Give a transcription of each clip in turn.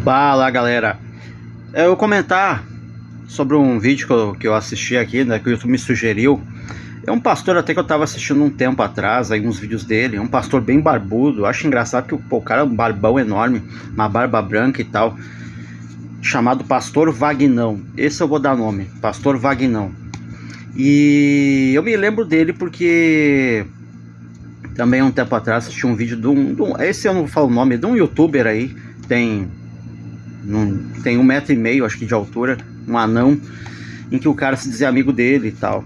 Fala, galera. Eu vou comentar sobre um vídeo que eu assisti aqui, né, que o YouTube me sugeriu. É um pastor até que eu tava assistindo um tempo atrás, aí uns vídeos dele. É um pastor bem barbudo. Eu acho engraçado que o cara é um barbão enorme, uma barba branca e tal. Chamado Pastor Vagnão. Esse eu vou dar nome, Pastor Vagnão. E eu me lembro dele porque também um tempo atrás assisti um vídeo esse eu não falo o nome, de um youtuber aí. Tem 1,5 m, acho que de altura, um anão, em que o cara se dizia amigo dele e tal.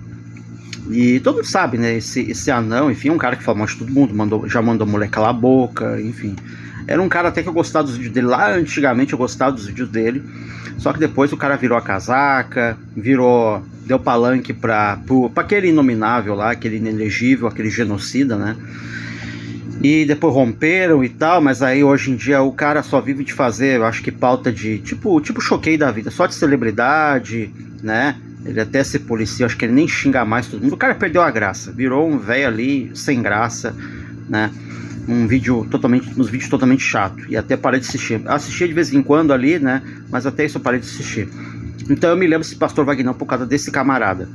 E todo mundo sabe, né? Esse anão, enfim, é um cara que fala mal de todo mundo, já mandou mulher calar a boca, enfim. Era um cara até que eu gostava dos vídeos dele. Lá antigamente eu gostava dos vídeos dele. Só que depois o cara virou a casaca, deu palanque pra aquele inominável lá, aquele inelegível, aquele genocida, né? E depois romperam e tal, mas aí hoje em dia o cara só vive de fazer, eu acho que pauta de tipo choquei da vida, só de celebridade, né? Ele até se policia, acho que ele nem xinga mais todo mundo. O cara perdeu a graça, virou um velho ali sem graça, né? Uns vídeos totalmente chato. E até parei de assistir. Eu assistia de vez em quando ali, né? Mas até isso eu parei de assistir. Então eu me lembro desse Pastor Vagnão por causa desse camarada.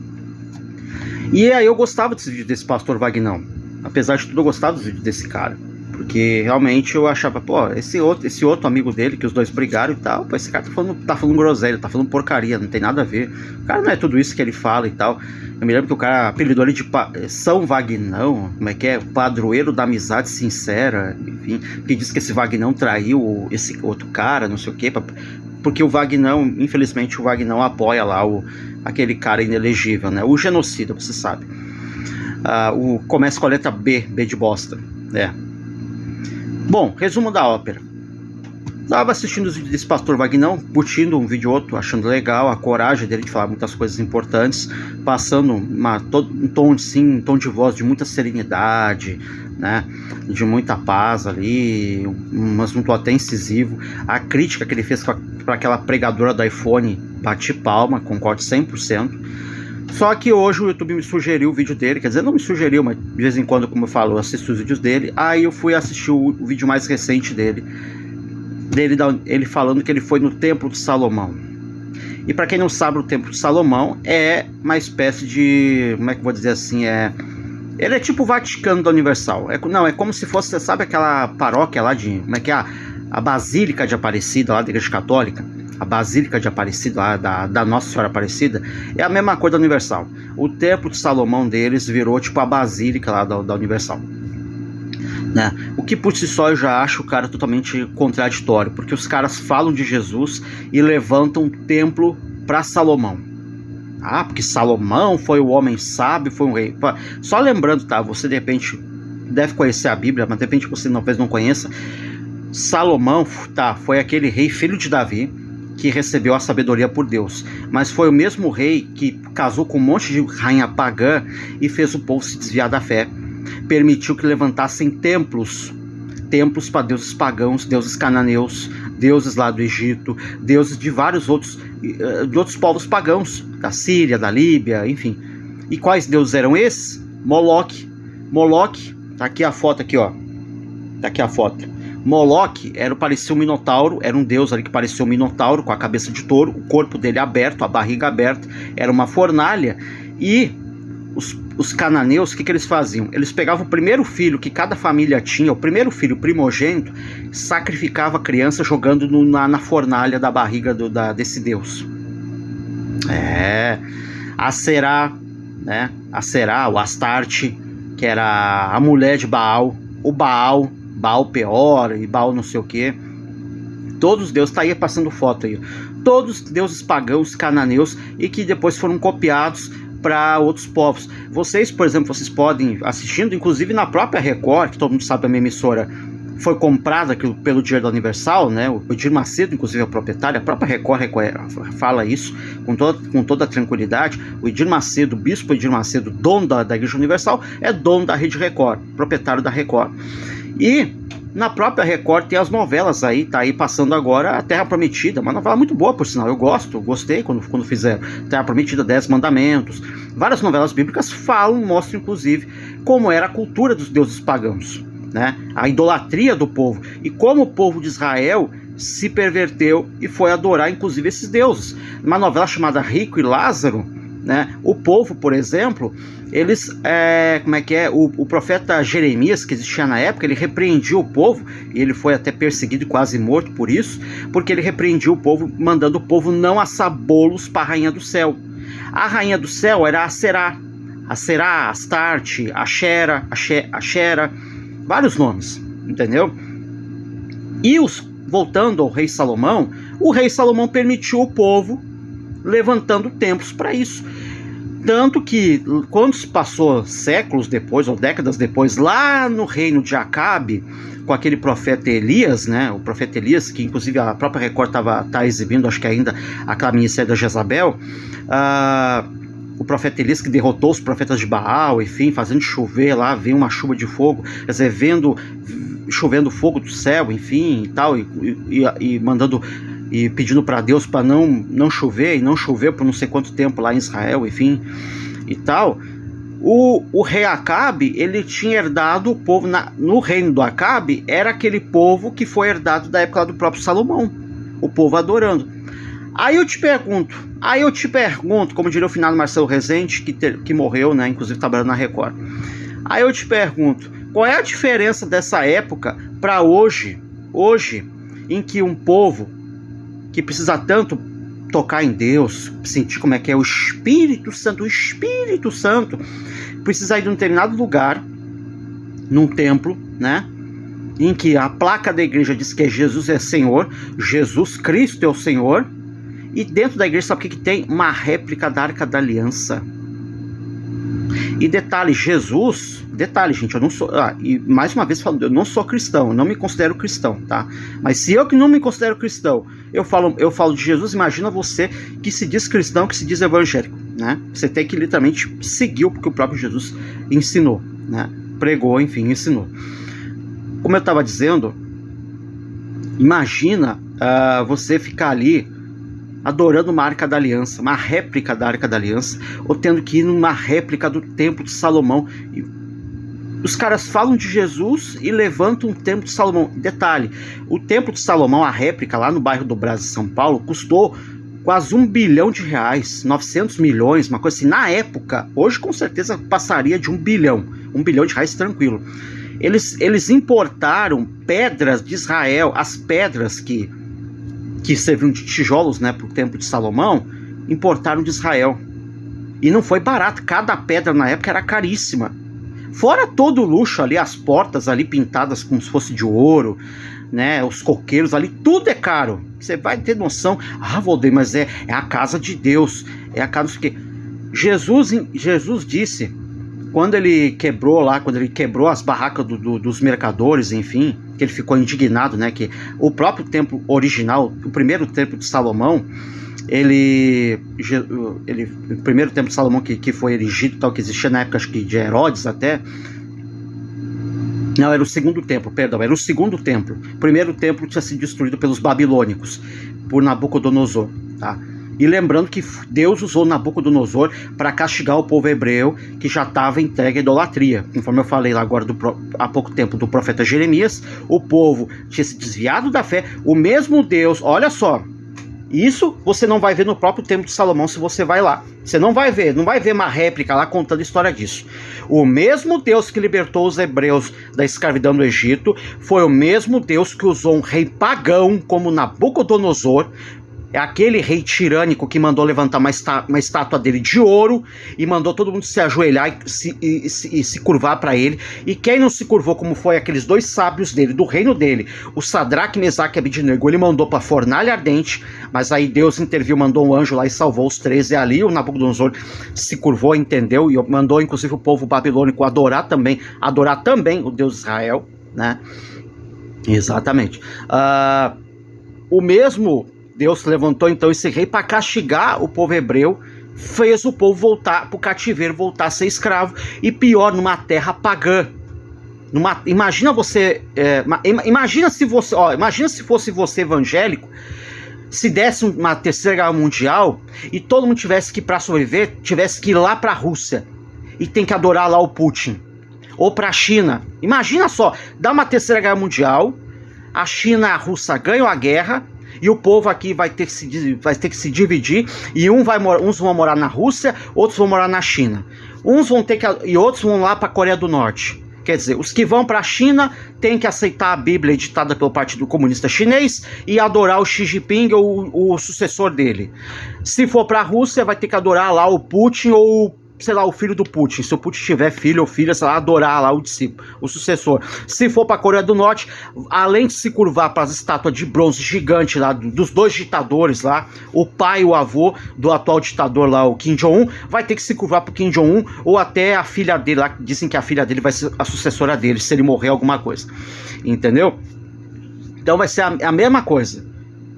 E aí eu gostava desse vídeo desse Pastor Vagnão. Apesar de tudo, eu gostava dos vídeos desse cara. Porque realmente eu achava, pô, esse outro amigo dele, que os dois brigaram e tal, pô, esse cara tá falando groselha, tá falando porcaria, não tem nada a ver. O cara não é tudo isso que ele fala e tal. Eu me lembro que o cara apelidou ele de São Vagnão, como é que é? Padroeiro da amizade sincera, enfim. Que diz que esse Vagnão traiu esse outro cara, não sei o quê. Porque o Vagnão, infelizmente, o Vagnão apoia lá aquele cara inelegível, né? O genocida, você sabe. O começa com a letra B de bosta, né? Bom, resumo da ópera. Tava assistindo os vídeos desse Pastor Vagnão, curtindo um vídeo ou outro, achando legal a coragem dele de falar muitas coisas importantes, passando um tom de voz de muita serenidade, né? De muita paz ali, um assunto até incisivo. A crítica que ele fez para aquela pregadora do iPhone, bati palma, concordo 100%. Só que hoje o YouTube me sugeriu o vídeo dele, quer dizer, não me sugeriu, mas de vez em quando, como eu falo, eu assisto os vídeos dele. Aí eu fui assistir o vídeo mais recente dele, ele falando que ele foi no Templo de Salomão. E para quem não sabe, o Templo de Salomão é uma espécie de, como é que eu vou dizer assim, ele é tipo o Vaticano da Universal. É como se fosse, você sabe aquela paróquia lá de, como é que é, a Basílica de Aparecida lá da Igreja Católica? A Basílica de Aparecida, lá da Nossa Senhora Aparecida, é a mesma coisa da Universal. O Templo de Salomão deles virou tipo a Basílica lá da Universal, né? O que por si só eu já acho o cara totalmente contraditório, porque os caras falam de Jesus e levantam um templo para Salomão. Porque Salomão foi o homem sábio, foi um rei. Só lembrando, tá? Você de repente deve conhecer a Bíblia, mas de repente você talvez não conheça. Salomão, tá, foi aquele rei filho de Davi, que recebeu a sabedoria por Deus, mas foi o mesmo rei que casou com um monte de rainha pagã e fez o povo se desviar da fé, permitiu que levantassem templos para deuses pagãos, deuses cananeus, deuses lá do Egito, deuses de vários outros povos pagãos, da Síria, da Líbia, enfim. E quais deuses eram esses? Moloque, tá aqui a foto aqui, ó. Tá aqui a foto. Moloque parecia um minotauro, era um deus ali que parecia um minotauro com a cabeça de touro, o corpo dele aberto, a barriga aberta, era uma fornalha. E os cananeus, o que eles faziam? Eles pegavam o primeiro filho que cada família tinha, o primeiro filho primogênito, sacrificava a criança jogando na fornalha da barriga desse deus. A Será, né? A Será, o Astarte, que era a mulher de Baal, o Baal Peor e Baal não sei o que. Todos os deuses, tá aí passando foto aí. Todos os deuses pagãos, cananeus, e que depois foram copiados para outros povos. Vocês, por exemplo, vocês podem assistindo, inclusive na própria Record, que todo mundo sabe, a minha emissora foi comprada pelo dinheiro da Universal, né? O Edir Macedo, inclusive, é o proprietário. A própria Record fala isso com toda a tranquilidade. O Edir Macedo, o bispo Edir Macedo, dono da Igreja Universal, é dono da Rede Record, proprietário da Record. E na própria Record tem as novelas aí, tá aí passando agora a Terra Prometida, uma novela muito boa, por sinal, gostei quando fizeram Terra Prometida, 10 Mandamentos. Várias novelas bíblicas mostram inclusive como era a cultura dos deuses pagãos, né? A idolatria do povo, e como o povo de Israel se perverteu e foi adorar inclusive esses deuses. Uma novela chamada Rico e Lázaro, né, o povo, por exemplo, eles, o profeta Jeremias, que existia na época, ele repreendia o povo, e ele foi até perseguido e quase morto por isso, porque ele repreendia o povo, mandando o povo não assar bolos para a rainha do céu. A rainha do céu era a Será, Astarte, Axera, vários nomes, entendeu? E voltando ao rei Salomão, o rei Salomão permitiu o povo levantando templos para isso. Tanto que, quando se passou séculos depois, ou décadas depois, lá no reino de Acabe, com aquele profeta Elias, né? O profeta Elias, que inclusive a própria Record tá exibindo, acho que ainda, aquela minissérie da Jezabel, o profeta Elias que derrotou os profetas de Baal, enfim, fazendo chover lá, veio uma chuva de fogo, quer dizer, chovendo fogo do céu, enfim, e tal, e mandando e pedindo para Deus para não chover, e não choveu por não sei quanto tempo lá em Israel, enfim, e tal. O rei Acabe, ele tinha herdado o povo, no reino do Acabe, era aquele povo que foi herdado da época do próprio Salomão, o povo adorando. Aí eu te pergunto, como diria o finado Marcelo Rezende, que morreu, né, inclusive trabalhando na Record. Aí eu te pergunto, qual é a diferença dessa época para hoje, em que um povo que precisa tanto tocar em Deus, sentir como é que é o Espírito Santo, precisa ir de um determinado lugar, num templo, né, em que a placa da igreja diz que Jesus é Senhor, Jesus Cristo é o Senhor, e dentro da igreja sabe o que tem? Uma réplica da Arca da Aliança. E detalhe, gente, eu não sou, e mais uma vez falando, eu não sou cristão, eu não me considero cristão, tá? Mas se eu que não me considero cristão, eu falo de Jesus, imagina você que se diz cristão, que se diz evangélico, né? Você tem que literalmente seguir o que o próprio Jesus ensinou, né? Pregou, enfim, ensinou. Como eu estava dizendo, imagina você ficar ali adorando uma Arca da Aliança, uma réplica da Arca da Aliança, ou tendo que ir numa réplica do Templo de Salomão. E os caras falam de Jesus e levantam o Templo de Salomão. Detalhe, o Templo de Salomão, a réplica lá no bairro do Brás de São Paulo, custou quase R$1 bilhão, 900 milhões, uma coisa assim. Na época, hoje com certeza passaria de R$1 bilhão tranquilo. Eles importaram pedras de Israel, as pedras que serviam de tijolos, né, para o Templo de Salomão, importaram de Israel. E não foi barato, cada pedra na época era caríssima. Fora todo o luxo ali, as portas ali pintadas como se fosse de ouro, né, os coqueiros ali, tudo é caro. Você vai ter noção, Valdeir, mas é a casa de Deus, é a casa que Jesus disse, quando ele quebrou as barracas dos mercadores, enfim, que ele ficou indignado, né, que o próprio templo original, o primeiro templo de Salomão, o primeiro templo de Salomão que foi erigido, tal, que existia na época, acho que de Herodes até, não, era o segundo templo. O primeiro templo tinha sido destruído pelos babilônicos, por Nabucodonosor, tá? E lembrando que Deus usou Nabucodonosor para castigar o povo hebreu que já estava entregue à idolatria. Conforme eu falei lá agora há pouco tempo do profeta Jeremias, o povo tinha se desviado da fé. O mesmo Deus, olha só, isso você não vai ver no próprio Templo de Salomão se você vai lá. Você não vai ver uma réplica lá contando a história disso. O mesmo Deus que libertou os hebreus da escravidão do Egito foi o mesmo Deus que usou um rei pagão como Nabucodonosor. É aquele rei tirânico que mandou levantar uma estátua dele de ouro e mandou todo mundo se ajoelhar e se curvar para ele. E quem não se curvou, como foi aqueles dois sábios dele, do reino dele, o Sadraque, Mesaque e Abednego, ele mandou para fornalha ardente, mas aí Deus interviu, mandou um anjo lá e salvou os 13. E ali o Nabucodonosor se curvou, entendeu? E mandou inclusive o povo babilônico adorar também o Deus de Israel, né? Exatamente. O mesmo Deus levantou então esse rei para castigar o povo hebreu, fez o povo voltar para o cativeiro, voltar a ser escravo, e pior, numa terra pagã. Imagina se fosse você evangélico, se desse uma terceira guerra mundial e todo mundo tivesse que, para sobreviver, tivesse que ir lá para a Rússia e tem que adorar lá o Putin, ou para a China. Imagina só, dá uma terceira guerra mundial, a China e a Rússia ganham a guerra, e o povo aqui vai ter que se dividir, e uns vão morar na Rússia, outros vão morar na China. E outros vão lá para a Coreia do Norte. Quer dizer, os que vão para a China têm que aceitar a Bíblia editada pelo Partido Comunista Chinês e adorar o Xi Jinping ou o sucessor dele. Se for para a Rússia, vai ter que adorar lá o Putin ou, sei lá, o filho do Putin. Se o Putin tiver filho ou filha, sei lá, adorar lá o discípulo, o sucessor. Se for para a Coreia do Norte, além de se curvar para as estátuas de bronze gigante lá dos dois ditadores lá, o pai e o avô do atual ditador lá, o Kim Jong-un, vai ter que se curvar para o Kim Jong-un ou até a filha dele lá, dizem que a filha dele vai ser a sucessora dele, se ele morrer alguma coisa. Entendeu? Então vai ser a mesma coisa.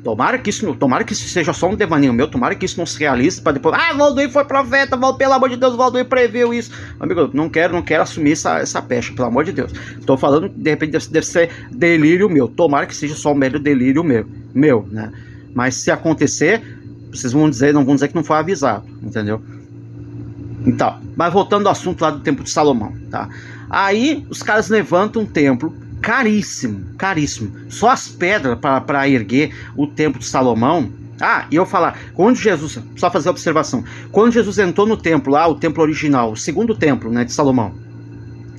Tomara que isso seja só um devaneio meu, tomara que isso não se realize, para depois, Valdoir foi profeta, pelo amor de Deus, Valdoir previu isso. Amigo, não quero assumir essa pecha, pelo amor de Deus. Tô falando, de repente deve ser delírio meu, tomara que seja só um mero delírio meu, né? Mas se acontecer, vocês não vão dizer que não foi avisado, entendeu? Então, mas voltando ao assunto lá do Templo de Salomão, tá? Aí os caras levantam um templo caríssimo. Só as pedras para erguer o Templo de Salomão. E eu falar, quando Jesus, só fazer a observação, quando Jesus entrou no templo lá, o templo original, o segundo templo, né, de Salomão,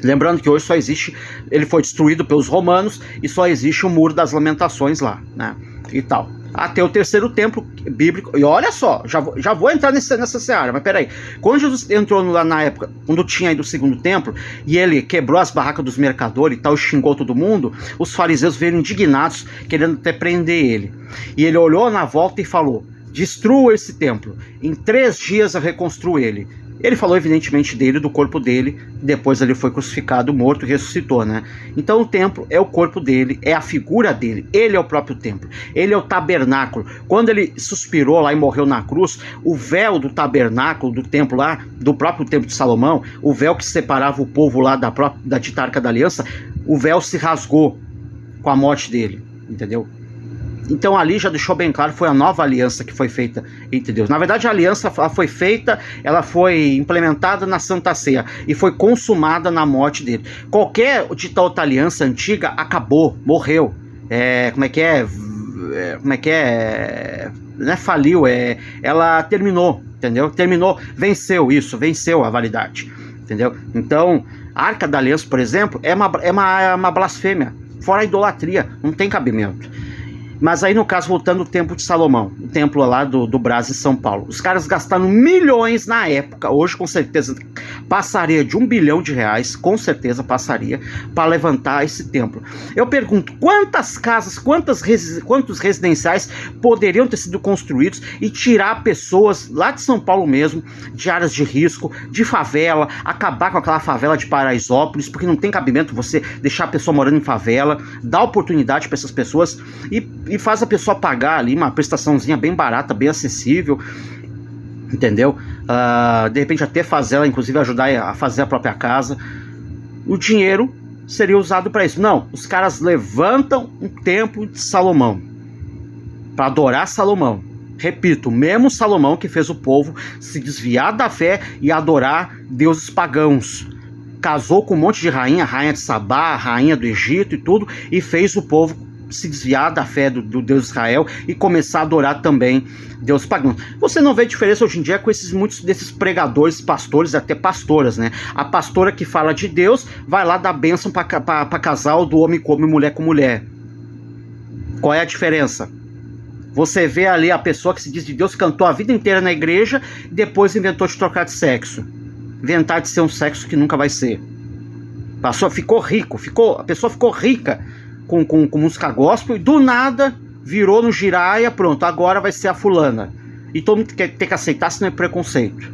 lembrando que hoje só existe, ele foi destruído pelos romanos e só existe o Muro das Lamentações lá, né, e tal. Até o terceiro templo bíblico. E olha só, já vou entrar nessa seara, mas peraí. Quando Jesus entrou lá na época, quando tinha ido o segundo templo, e ele quebrou as barracas dos mercadores e tal, xingou todo mundo, os fariseus vieram indignados, querendo até prender ele. E ele olhou na volta e falou: destrua esse templo, em 3 dias eu reconstruo ele. Ele falou evidentemente dele, do corpo dele, depois ele foi crucificado, morto e ressuscitou, né? Então o templo é o corpo dele, é a figura dele, ele é o próprio templo, ele é o tabernáculo. Quando ele suspirou lá e morreu na cruz, o véu do tabernáculo, do templo lá, do próprio templo de Salomão, o véu que separava o povo lá da dita Arca da Aliança, o véu se rasgou com a morte dele, entendeu? Então ali já deixou bem claro, foi a nova aliança que foi feita entre Deus. Na verdade a aliança foi feita, ela foi implementada na Santa Ceia e foi consumada na morte dele. Qualquer de outra aliança antiga acabou, morreu. Não é faliu, ela terminou, entendeu? Terminou, venceu a validade, entendeu? Então a Arca da Aliança, por exemplo, é uma blasfêmia, fora a idolatria, não tem cabimento. Mas aí, no caso, voltando ao Templo de Salomão, o templo lá do Brás em São Paulo. Os caras gastaram milhões na época, hoje com certeza passaria de R$1 bilhão, com certeza passaria, para levantar esse templo. Eu pergunto, quantas casas, quantos residenciais poderiam ter sido construídos e tirar pessoas lá de São Paulo mesmo, de áreas de risco, de favela, acabar com aquela favela de Paraisópolis, porque não tem cabimento você deixar a pessoa morando em favela, dar oportunidade para essas pessoas e faz a pessoa pagar ali uma prestaçãozinha bem barata, bem acessível, entendeu? De repente até fazer ela, inclusive ajudar a fazer a própria casa. O dinheiro seria usado para isso. Não, os caras levantam um templo de Salomão para adorar Salomão. Repito, o mesmo Salomão que fez o povo se desviar da fé e adorar deuses pagãos. Casou com um monte de rainha de Sabá, rainha do Egito e tudo, e fez o povo se desviar da fé do Deus Israel e começar a adorar também Deus pagão. Você não vê diferença hoje em dia com muitos desses pregadores, pastores, até pastoras, né? A pastora que fala de Deus vai lá dar bênção para casal do homem com homem, mulher com mulher. Qual é a diferença? Você vê ali a pessoa que se diz de Deus, cantou a vida inteira na igreja e depois inventou de trocar de sexo. Inventar de ser um sexo que nunca vai ser. A pessoa ficou rica com música gospel e do nada virou no giraia, pronto, agora vai ser a fulana. E todo mundo tem que aceitar, senão é preconceito.